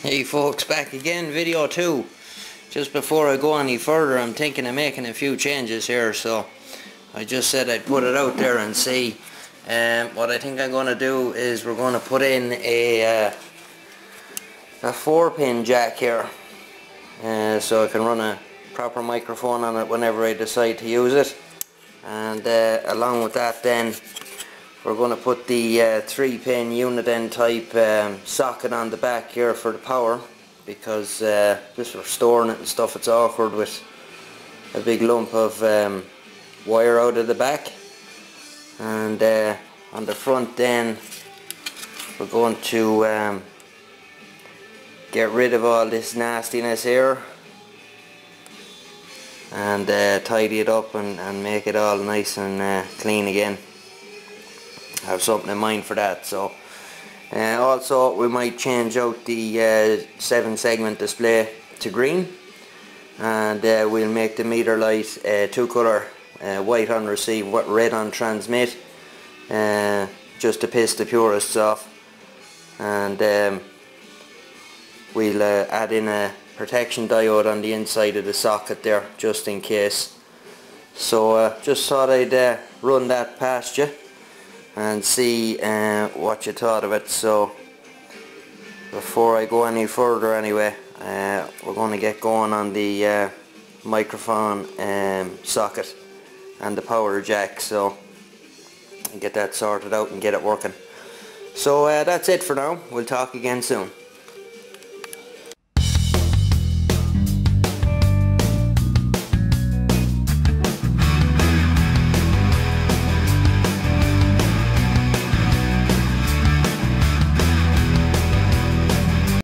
Hey folks, back again, video 2. Just before I go any further, I'm thinking of making a few changes here, so I just said I'd put it out there and see. What I think I'm going to do is we're going to put in a 4-pin jack here, so I can run a proper microphone on it whenever I decide to use it. And along with that then, we're going to put the 3-pin unit end type socket on the back here for the power, because just for storing it and stuff, it's awkward with a big lump of wire out of the back. And on the front then, we're going to get rid of all this nastiness here and tidy it up and make it all nice and clean again. I have something in mind for that. So also we might change out the 7-segment display to green, and we'll make the meter light 2-color, white on receive, red on transmit, just to piss the purists off. And we'll add in a protection diode on the inside of the socket there, just in case. So just thought I'd run that past you and see what you thought of it. So before I go any further anyway, we're going to get going on the microphone socket and the power jack, so get that sorted out and get it working. So that's it for now. We'll talk again soon.